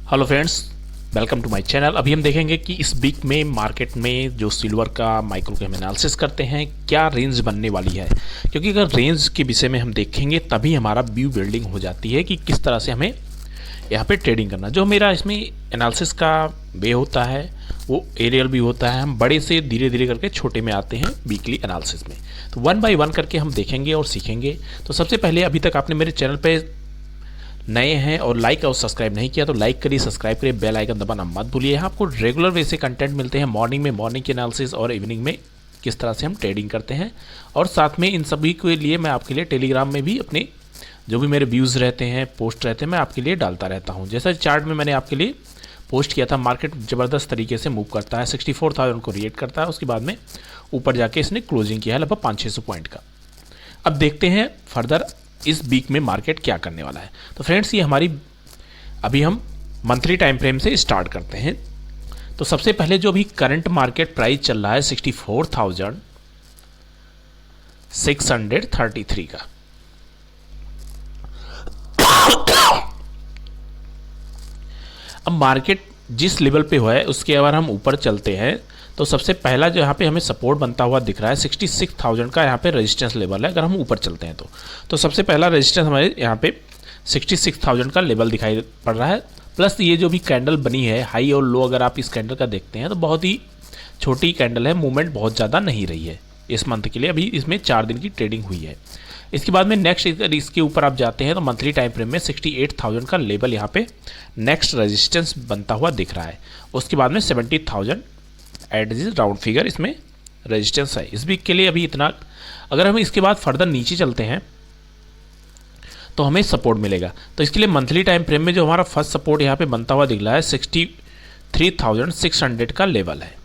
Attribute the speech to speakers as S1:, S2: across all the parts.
S1: Hello friends, welcome to my channel. अभी हम देखेंगे कि इस वीक में मार्केट में जो सिल्वर का माइक्रो कैप एनालिसिस करते हैं क्या रेंज बनने वाली है, क्योंकि अगर रेंज के विषय में हम देखेंगे तभी हमारा व्यू बिल्डिंग हो जाती है कि किस तरह से हमें यहाँ पे ट्रेडिंग करना। जो मेरा इसमें एनालिसिस का वे होता है वो एरियल भी होता है। हम बड़े से धीरे धीरे करके छोटे में आते हैं वीकली एनालिसिस में, तो वन बाय वन करके हम देखेंगे और सीखेंगे। तो सबसे पहले, अभी तक आपने मेरे चैनल पे नए हैं और लाइक और सब्सक्राइब नहीं किया तो लाइक करिए, सब्सक्राइब करिए, बेल आइकन दबाना मत भूलिए। यहाँ आपको रेगुलर वैसे कंटेंट मिलते हैं मॉर्निंग में, मॉर्निंग के एनालिसिस, और इवनिंग में किस तरह से हम ट्रेडिंग करते हैं। और साथ में इन सभी के लिए मैं आपके लिए टेलीग्राम में भी अपने जो भी मेरे व्यूज़ रहते हैं, पोस्ट रहते हैं, मैं आपके लिए डालता रहता हूँ। जैसा चार्ट में मैंने आपके लिए पोस्ट किया था, मार्केट ज़बरदस्त तरीके से मूव करता है, 64,000 को रिएट करता है, उसके बाद में ऊपर जाके इसने क्लोजिंग किया है लगभग 500-600 पॉइंट का। अब देखते हैं फर्दर इस वीक में मार्केट क्या करने वाला है। तो फ्रेंड्स, ये हमारी अभी हम मंथली टाइम फ्रेम से स्टार्ट करते हैं। तो सबसे पहले जो अभी करंट मार्केट प्राइस चल रहा है 64,633 का। अब मार्केट जिस लेवल पे हुआ है उसके अगर हम ऊपर चलते हैं तो सबसे पहला जो यहाँ पे हमें सपोर्ट बनता हुआ दिख रहा है 66,000 का यहाँ पे रेजिस्टेंस लेवल है। अगर हम ऊपर चलते हैं तो सबसे पहला रेजिस्टेंस हमारे यहाँ पे 66,000 का लेवल दिखाई पड़ रहा है। प्लस ये जो भी कैंडल बनी है हाई और लो, अगर आप इस कैंडल का देखते हैं तो बहुत ही छोटी कैंडल है, मूवमेंट बहुत ज़्यादा नहीं रही है इस मंथ के लिए। अभी इसमें 4 दिन की ट्रेडिंग हुई है। इसके बाद में नेक्स्ट इसके ऊपर आप जाते हैं तो मंथली टाइम फ्रेम में 68,000 का लेवल यहाँ पे नेक्स्ट रेजिस्टेंस बनता हुआ दिख रहा है। उसके बाद में 70,000 एट दिस राउंड फिगर इसमें रेजिस्टेंस है इस वीक के लिए। अभी इतना, अगर हम इसके बाद फर्दर नीचे चलते हैं तो हमें सपोर्ट मिलेगा। तो इसके लिए मंथली टाइम फ्रेम में जो हमारा फर्स्ट सपोर्ट यहाँ पे बनता हुआ दिख रहा है 63,600 का लेवल है।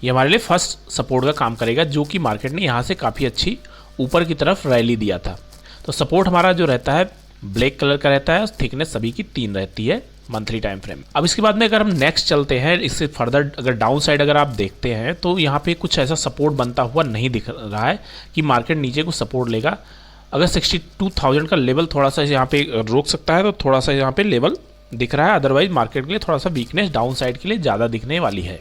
S1: ये हमारे लिए फर्स्ट सपोर्ट का काम करेगा, जो कि मार्केट ने यहाँ से काफ़ी अच्छी ऊपर की तरफ रैली दिया था। तो सपोर्ट हमारा जो रहता है ब्लैक कलर का रहता है, थिकनेस सभी की 3 रहती है मंथली टाइम फ्रेम। अब इसके बाद में अगर हम नेक्स्ट चलते हैं, इससे फर्दर अगर डाउन साइड अगर आप देखते हैं तो यहाँ पे कुछ ऐसा सपोर्ट बनता हुआ नहीं दिख रहा है कि मार्केट नीचे को सपोर्ट लेगा। अगर 62,000 का लेवल थोड़ा सा यहाँ पे रोक सकता है तो थोड़ा सा यहाँ पे लेवल दिख रहा है। अदरवाइज मार्केट के लिए थोड़ा सा वीकनेस डाउन साइड के लिए ज़्यादा दिखने वाली है।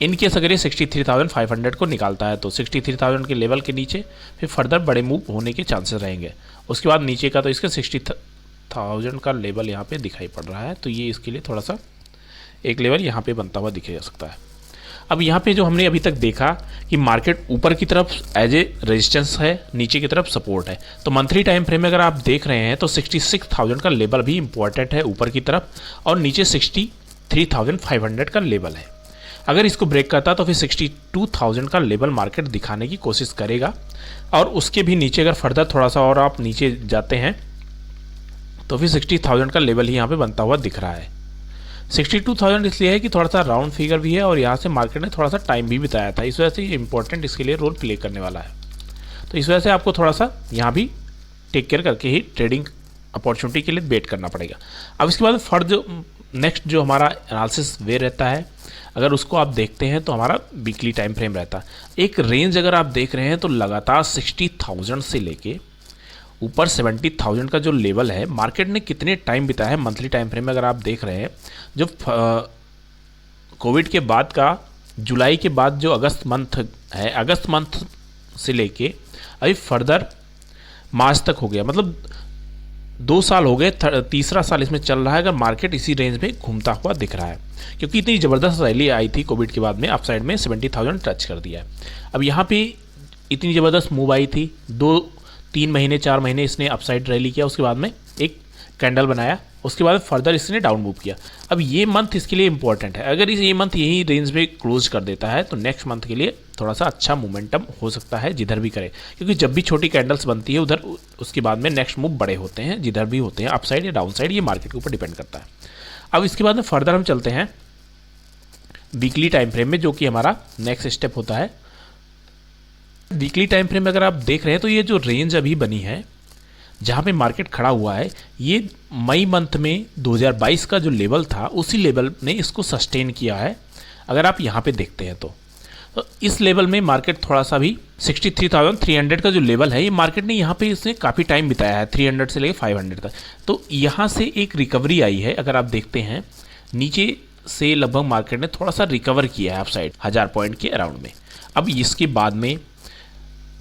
S1: इनकेस अगर ये 63,500 को निकालता है तो 63,000 के लेवल के नीचे फिर फर्दर बड़े मूव होने के चांसेस रहेंगे। उसके बाद नीचे का तो इसका 60,000 का लेवल यहाँ पे दिखाई पड़ रहा है, तो ये इसके लिए थोड़ा सा एक लेवल यहाँ पे बनता हुआ दिख जा सकता है। अब यहाँ पे जो हमने अभी तक देखा कि मार्केट ऊपर की तरफ एज ए रेजिस्टेंस है, नीचे की तरफ सपोर्ट है। तो मंथली टाइम फ्रेम में अगर आप देख रहे हैं तो 66,000 का लेवल भी इंपॉर्टेंट है ऊपर की तरफ, और नीचे 63,500 का लेवल है। अगर इसको ब्रेक करता तो फिर 62,000 का लेवल मार्केट दिखाने की कोशिश करेगा। और उसके भी नीचे अगर फर्दर थोड़ा सा और आप नीचे जाते हैं तो फिर 60,000 का लेवल ही यहाँ पे बनता हुआ दिख रहा है। 62,000 इसलिए है कि थोड़ा सा राउंड फिगर भी है और यहाँ से मार्केट ने थोड़ा सा टाइम भी बिताया था, इस वजह से ये इंपॉर्टेंट इसके लिए रोल प्ले करने वाला है। तो इस वजह से आपको थोड़ा सा यहाँ भी टेक केयर करके ही ट्रेडिंग अपॉर्चुनिटी के लिए वेट करना पड़ेगा। अब इसके बाद फर्दर जो नेक्स्ट जो हमारा एनालिसिस वे रहता है, अगर उसको आप देखते हैं तो हमारा वीकली टाइम फ्रेम रहता है। एक रेंज अगर आप देख रहे हैं तो लगातार 60,000 से लेके ऊपर 70,000 का जो लेवल है, मार्केट ने कितने टाइम बिताया है मंथली टाइम फ्रेम में अगर आप देख रहे हैं। जो कोविड के बाद का जुलाई के बाद जो अगस्त मंथ है, अगस्त मंथ से लेके अभी फर्दर मार्च तक हो गया, मतलब 2 साल हो गए, तीसरा साल इसमें चल रहा है। अगर मार्केट इसी रेंज में घूमता हुआ दिख रहा है, क्योंकि इतनी ज़बरदस्त रैली आई थी कोविड के बाद में, अपसाइड में 70,000 टच कर दिया है। अब यहाँ पे इतनी ज़बरदस्त मूव आई थी, 2-3 महीने 4 महीने इसने अपसाइड रैली किया, उसके बाद में एक कैंडल बनाया, उसके बाद फर्दर इसने डाउन मूव किया। अब ये मंथ इसके लिए इंपॉर्टेंट है। अगर ये मंथ यही रेंज में क्लोज कर देता है तो नेक्स्ट मंथ के लिए थोड़ा सा अच्छा मोमेंटम हो सकता है जिधर भी करे, क्योंकि जब भी छोटी कैंडल्स बनती है उधर उसके बाद में नेक्स्ट मूव बड़े होते हैं, जिधर भी होते हैं अपसाइड या डाउन साइड, ये मार्केट के ऊपर डिपेंड करता है। अब इसके बाद में फर्दर हम चलते हैं वीकली टाइम फ्रेम में, जो कि हमारा नेक्स्ट स्टेप होता है। वीकली टाइम फ्रेम में अगर आप देख रहे हैं तो ये जो रेंज अभी बनी है जहाँ पे मार्केट खड़ा हुआ है, ये मई मंथ में 2022 का जो लेवल था उसी लेवल ने इसको सस्टेन किया है। अगर आप यहाँ पे देखते हैं तो इस लेवल में मार्केट थोड़ा सा भी 63,300 का जो लेवल है, ये मार्केट ने यहाँ पे इसने काफ़ी टाइम बिताया है 300 से लेकर 500 तक। तो यहाँ से एक रिकवरी आई है। अगर आप देखते हैं नीचे से लगभग मार्केट ने थोड़ा सा रिकवर किया है अपसाइड 1000 पॉइंट के अराउंड में। अब इसके बाद में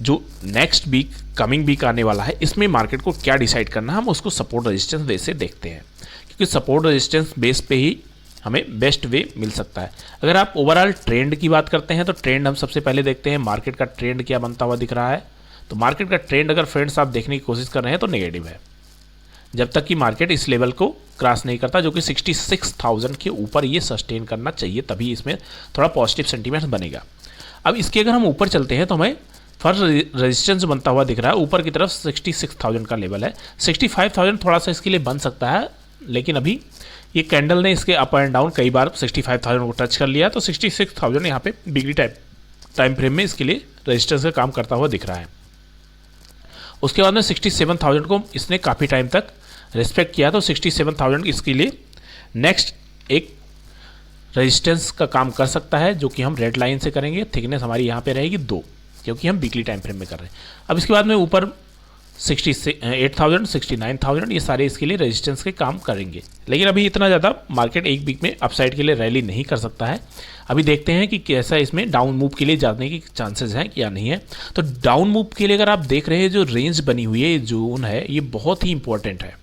S1: जो नेक्स्ट वीक कमिंग वीक आने वाला है, इसमें मार्केट को क्या डिसाइड करना है, हम उसको सपोर्ट रेजिस्टेंस बेस से देखते हैं, क्योंकि सपोर्ट रेजिस्टेंस बेस पे ही हमें बेस्ट वे मिल सकता है। अगर आप ओवरऑल ट्रेंड की बात करते हैं तो ट्रेंड हम सबसे पहले देखते हैं मार्केट का ट्रेंड क्या बनता हुआ दिख रहा है। तो मार्केट का ट्रेंड अगर फ्रेंड्स आप देखने की कोशिश कर रहे हैं तो नेगेटिव है, जब तक कि मार्केट इस लेवल को क्रॉस नहीं करता, जो कि 66,000 के ऊपर ये सस्टेन करना चाहिए, तभी इसमें थोड़ा पॉजिटिव सेंटीमेंट बनेगा। अब इसके अगर हम ऊपर चलते हैं तो हमें फर्स्ट रेजिस्टेंस बनता हुआ दिख रहा है ऊपर की तरफ 66,000 का लेवल है। 65,000 थोड़ा सा इसके लिए बन सकता है, लेकिन अभी ये कैंडल ने इसके अप एंड डाउन कई बार 65,000 को टच कर लिया, तो 66,000 यहाँ पे बिगली टाइम फ्रेम में इसके लिए रेजिस्टेंस का काम करता हुआ दिख रहा है। उसके बाद में 67,000 को इसने काफ़ी टाइम तक रिस्पेक्ट किया, तो 67,000 इसके लिए नेक्स्ट एक रेजिस्टेंस का काम कर सकता है, जो कि हम रेड लाइन से करेंगे। थिकनेस हमारी यहाँ पे रहेगी 2, क्योंकि हम वीकली टाइम फ्रेम में कर रहे हैं। अब इसके बाद में ऊपर 68,000, 69,000 ये सारे इसके लिए रेजिस्टेंस के काम करेंगे, लेकिन अभी इतना ज़्यादा मार्केट एक वीक में अपसाइड के लिए रैली नहीं कर सकता है। अभी देखते हैं कि कैसा इसमें डाउन मूव के लिए जाने की चांसेस हैं या नहीं है। तो डाउन मूव के लिए अगर आप देख रहे हैं जो रेंज बनी हुई है, ये जोन है, ये बहुत ही इंपॉर्टेंट है।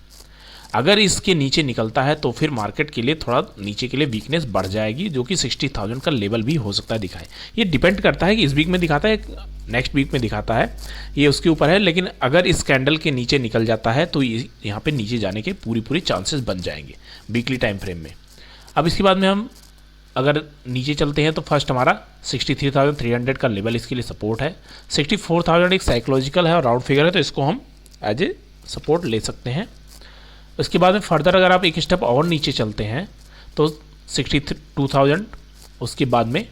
S1: अगर इसके नीचे निकलता है तो फिर मार्केट के लिए थोड़ा नीचे के लिए वीकनेस बढ़ जाएगी, जो कि 60,000 का लेवल भी हो सकता है दिखाए। ये डिपेंड करता है कि इस वीक में दिखाता है, नेक्स्ट वीक में दिखाता है, ये उसके ऊपर है। लेकिन अगर इस कैंडल के नीचे निकल जाता है तो यहाँ पे नीचे जाने के पूरी चांसेस बन जाएंगे वीकली टाइम फ्रेम में। अब इसके बाद में हम अगर नीचे चलते हैं तो फर्स्ट हमारा 63,300 का लेवल इसके लिए सपोर्ट है। 64,000 एक साइकोलॉजिकल है और राउंड फिगर है, तो इसको हम एज ए सपोर्ट ले सकते हैं। उसके बाद में फर्दर अगर आप एक स्टेप और नीचे चलते हैं तो 62,000, उसके बाद में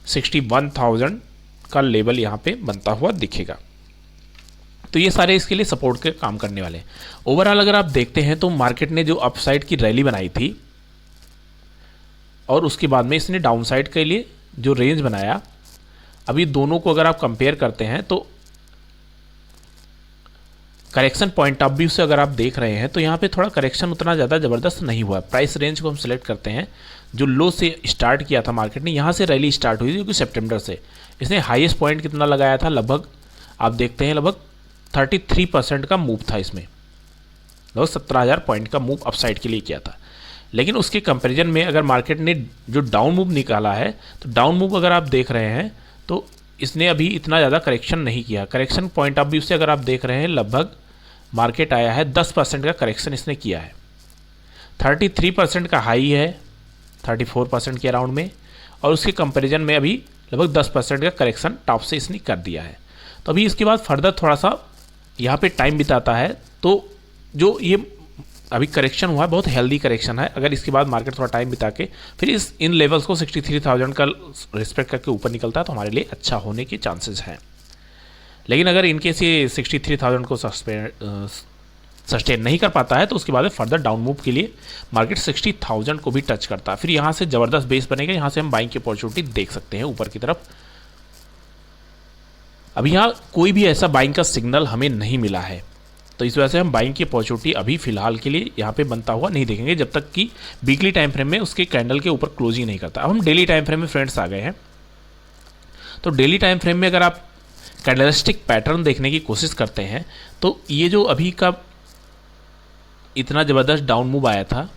S1: 61,000 का लेवल यहाँ पे बनता हुआ दिखेगा। तो ये सारे इसके लिए सपोर्ट के काम करने वाले हैं। ओवरऑल अगर आप देखते हैं तो मार्केट ने जो अपसाइड की रैली बनाई थी और उसके बाद में इसने डाउनसाइड के लिए जो रेंज बनाया, अभी दोनों को अगर आप कंपेयर करते हैं तो करेक्शन पॉइंट ऑफ व्यू से अगर आप देख रहे हैं तो यहाँ पे थोड़ा करेक्शन उतना ज़्यादा ज़बरदस्त नहीं हुआ। प्राइस रेंज को हम सिलेक्ट करते हैं, जो लो से स्टार्ट किया था मार्केट ने, यहाँ से रैली स्टार्ट हुई थी, क्योंकि सितंबर से इसने हाईएस्ट पॉइंट कितना लगाया था, लगभग आप देखते हैं लगभग 33% का मूव था इसमें, लगभग 17,000 पॉइंट का मूव अपसाइड के लिए किया था। लेकिन उसके कंपेरिजन में अगर मार्केट ने जो डाउन मूव निकाला है, तो डाउन मूव अगर आप देख रहे हैं तो इसने अभी इतना ज़्यादा करेक्शन नहीं किया। करेक्शन पॉइंट ऑफ व्यू से अगर आप देख रहे हैं लगभग मार्केट आया है 10% का करेक्शन इसने किया है। 33% का हाई है 34% के अराउंड में, और उसके कंपैरिजन में अभी लगभग 10% का करेक्शन टॉप से इसने कर दिया है। तो अभी इसके बाद फर्दर थोड़ा सा यहाँ पे टाइम बिताता है, तो जो ये अभी करेक्शन हुआ है बहुत हेल्दी करेक्शन है। अगर इसके बाद मार्केट थोड़ा टाइम बिता के फिर इन लेवल्स को 63,000 का रिस्पेक्ट करके ऊपर निकलता है तो हमारे लिए अच्छा होने के चांसेस हैं। लेकिन अगर इनकेस ये 63,000 को सस्टेन नहीं कर पाता है तो उसके बाद फर्दर डाउन मूव के लिए मार्केट 60,000 को भी टच करता है, फिर यहाँ से ज़बरदस्त बेस बनेगा, यहाँ से हम बाइंग की अपॉर्चुनिटी देख सकते हैं ऊपर की तरफ। अभी यहाँ कोई भी ऐसा बाइंग का सिग्नल हमें नहीं मिला है, तो इस वजह से हम बाइंग की अपॉर्चुनिटी अभी फिलहाल के लिए यहाँ पे बनता हुआ नहीं देखेंगे, जब तक कि वीकली टाइम फ्रेम में उसके कैंडल के ऊपर क्लोजिंग नहीं करता। अब हम डेली टाइम फ्रेम में फ्रेंड्स आ गए हैं। तो डेली टाइम फ्रेम में अगर आप कैंडलस्टिक पैटर्न देखने की कोशिश करते हैं तो ये जो अभी का इतना ज़बरदस्त डाउन मूव आया था,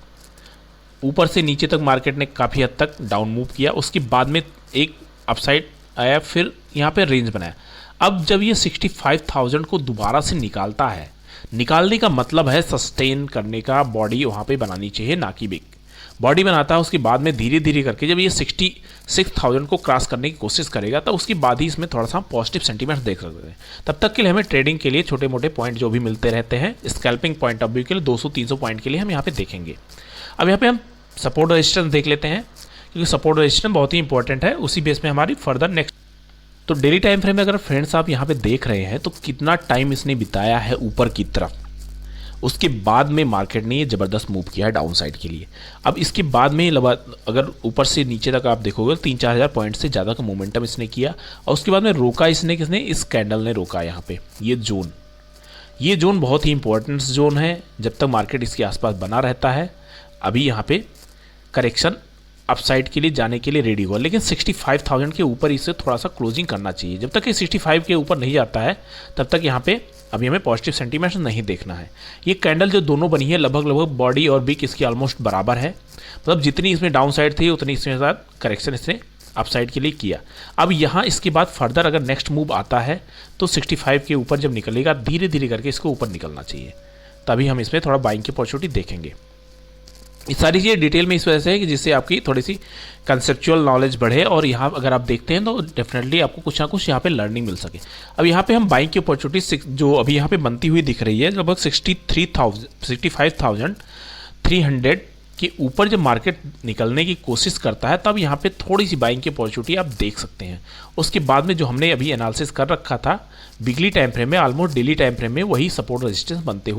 S1: ऊपर से नीचे तक मार्केट ने काफ़ी हद तक डाउन मूव किया, उसके बाद में एक अपसाइड आया, फिर यहाँ पे रेंज बनाया। अब जब ये 65,000 को दोबारा से निकालता है, निकालने का मतलब है सस्टेन करने का बॉडी वहाँ पे बनानी चाहिए, ना कि बिग बॉडी बनाता है। उसके बाद में धीरे धीरे करके जब ये 66,000 को क्रॉस करने की कोशिश करेगा तो उसके बाद ही इसमें थोड़ा सा पॉजिटिव सेंटीमेंट देख सकते हैं। तब तक के लिए हमें ट्रेडिंग के लिए छोटे मोटे पॉइंट जो भी मिलते रहते हैं, स्कैल्पिंग पॉइंट ऑफ व्यू के लिए 200-300 पॉइंट के लिए हम यहाँ पे देखेंगे। अब यहाँ पे हम सपोर्ट रेजिस्टेंस देख लेते हैं, क्योंकि सपोर्ट रेजिस्टेंस बहुत ही इंपॉर्टेंट है, उसी बेस में हमारी फर्दर नेक्स्ट। तो डेली टाइम फ्रेम में अगर फ्रेंड्स आप यहाँ पे देख रहे हैं तो कितना टाइम इसने बिताया है ऊपर की तरफ, उसके बाद में मार्केट ने ये ज़बरदस्त मूव किया है डाउन साइड के लिए। अब इसके बाद में अगर ऊपर से नीचे तक आप देखोगे 3-4 हज़ार पॉइंट से ज़्यादा का मोमेंटम इसने किया और उसके बाद में रोका इसने, किसने, इस कैंडल ने रोका यहाँ पे। ये जोन बहुत ही इंपॉर्टेंट जोन है, जब तक मार्केट इसके आसपास बना रहता है अभी यहाँ पे करेक्शन अपसाइड के लिए जाने के लिए रेडी हुआ, लेकिन 65,000 के ऊपर इसे थोड़ा सा क्लोजिंग करना चाहिए। जब तक ये 65 के ऊपर नहीं जाता है तब तक यहाँ पे अभी हमें पॉजिटिव सेंटीमेंट नहीं देखना है। ये कैंडल जो दोनों बनी है लगभग बॉडी और बिग इसकी ऑलमोस्ट बराबर है, मतलब जितनी इसमें डाउन साइड थी उतनी इसमें साथ करेक्शन इसने अपसाइड के लिए किया। अब यहाँ इसके बाद फर्दर अगर नेक्स्ट मूव आता है तो 65 के ऊपर जब निकलेगा धीरे धीरे करके इसको ऊपर निकलना चाहिए, तभी हम इसमें थोड़ा बाइंग की अपॉर्चुनिटी देखेंगे। ये सारी चीज़ें डिटेल में इस वजह से है कि जिससे आपकी थोड़ी सी कंसेप्चुअल नॉलेज बढ़े और यहाँ अगर आप देखते हैं तो डेफिनेटली आपको कुछ ना कुछ यहाँ पे लर्निंग मिल सके। अब यहाँ पे हम बाइंग की अपॉर्चुनिटी जो अभी यहाँ पे बनती हुई दिख रही है लगभग 65,300 के ऊपर जब मार्केट निकलने की कोशिश करता है तब यहाँ पे थोड़ी सी बाइंग की अपॉर्चुनिटी आप देख सकते हैं। उसके बाद में जो हमने अभी एनालिसिस कर रखा था वीकली टाइम फ्रेम में, ऑलमोस्ट डेली टाइम फ्रेम में वही सपोर्ट रेजिस्टेंस बनते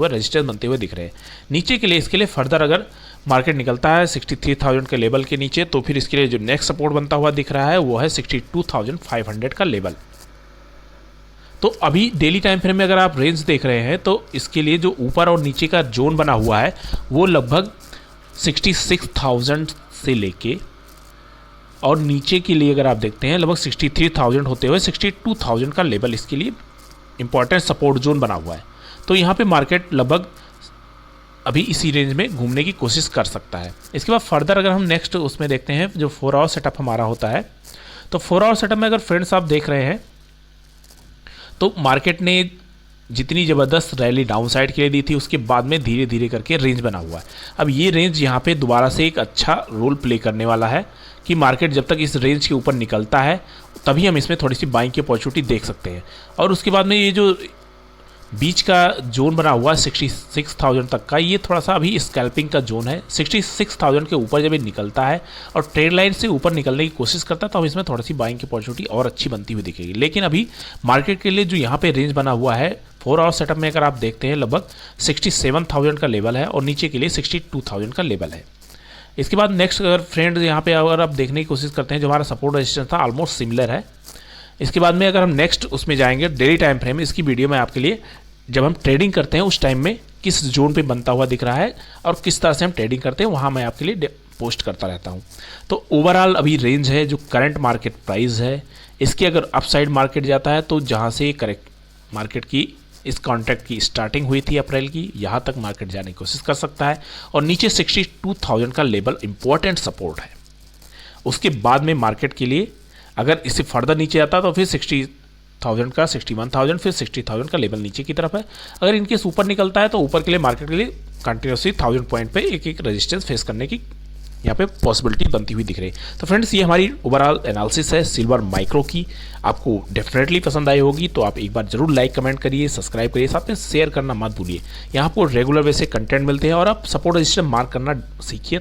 S1: हुए दिख रहे हैं। नीचे के लिए इसके लिए फर्दर अगर मार्केट निकलता है 63,000 के लेवल के नीचे तो फिर इसके लिए जो नेक्स्ट सपोर्ट बनता हुआ दिख रहा है वो है 62,500 का लेवल। तो अभी डेली टाइम फ्रेम में अगर आप रेंज देख रहे हैं तो इसके लिए जो ऊपर और नीचे का जोन बना हुआ है वो लगभग 66,000 से लेके और नीचे के लिए अगर आप देखते हैं लगभग 63,000 होते हुए 62,000 का लेवल इसके लिए इंपॉर्टेंट सपोर्ट जोन बना हुआ है। तो यहाँ पे मार्केट लगभग अभी इसी रेंज में घूमने की कोशिश कर सकता है। इसके बाद फर्दर अगर हम नेक्स्ट उसमें देखते हैं जो 4 आवर सेटअप हमारा होता है, तो 4 आवर सेटअप में अगर फ्रेंड्स आप देख रहे हैं तो मार्केट ने जितनी ज़बरदस्त रैली डाउन साइड के लिए दी थी उसके बाद में धीरे धीरे करके रेंज बना हुआ है। अब ये रेंज यहाँ पे दोबारा से एक अच्छा रोल प्ले करने वाला है कि मार्केट जब तक इस रेंज के ऊपर निकलता है तभी हम इसमें थोड़ी सी बाइंग की अपॉर्चुनिटी देख सकते हैं। और उसके बाद में ये जो बीच का जोन बना हुआ है 66,000 तक का, ये थोड़ा सा अभी स्कैल्पिंग का जोन है। 66,000 के ऊपर जब ये निकलता है और ट्रेड लाइन से ऊपर निकलने की कोशिश करता है तो हम इसमें थोड़ी सी बाइंग की अपॉर्चुनिटी और अच्छी बनती हुई दिखेगी। लेकिन अभी मार्केट के लिए जो यहाँ पे रेंज बना हुआ है 4 आवर सेटअप में अगर आप देखते हैं लगभग 67,000 का लेवल है और नीचे के लिए 62,000 का लेवल है। इसके बाद नेक्स्ट अगर फ्रेंड यहाँ पे अगर आप देखने की कोशिश करते हैं जो हमारा सपोर्ट रेजिस्टेंस था ऑलमोस्ट सिमिलर है। इसके बाद में अगर हम नेक्स्ट उसमें जाएंगे डेली टाइम फ्रेम, इसकी वीडियो में आपके लिए जब हम ट्रेडिंग करते हैं उस टाइम में किस जोन पे बनता हुआ दिख रहा है और किस तरह से हम ट्रेडिंग करते हैं वहाँ मैं आपके लिए पोस्ट करता रहता हूँ। तो ओवरऑल अभी रेंज है जो करंट मार्केट प्राइस है, इसके अगर अपसाइड मार्केट जाता है तो जहाँ से करेक्ट मार्केट की इस कॉन्ट्रैक्ट की स्टार्टिंग हुई थी अप्रैल की, यहाँ तक मार्केट जाने की कोशिश कर सकता है और नीचे 62,000 का लेवल इंपॉर्टेंट सपोर्ट है। उसके बाद में मार्केट के लिए अगर इससे फर्दर नीचे आता है तो फिर 60,000 का 61,000 फिर 60,000 का लेवल नीचे की तरफ है। अगर इनकेस ऊपर निकलता है तो ऊपर के लिए मार्केट के लिए कंटिन्यूसली 1000 पॉइंट पे एक एक रेजिस्टेंस फेस करने की यहाँ पे पॉसिबिलिटी बनती हुई दिख रही है। तो फ्रेंड्स ये हमारी ओवरऑल एनालिसिस है सिल्वर माइक्रो की, आपको डेफिनेटली पसंद आई होगी तो आप एक बार जरूर लाइक कमेंट करिए, सब्सक्राइब करिए, साथ में शेयर करना मत भूलिए। यहाँ आपको रेगुलर वैसे कंटेंट मिलते हैं और आप सपोर्ट रजिस्टर मार्क करना सीखिए।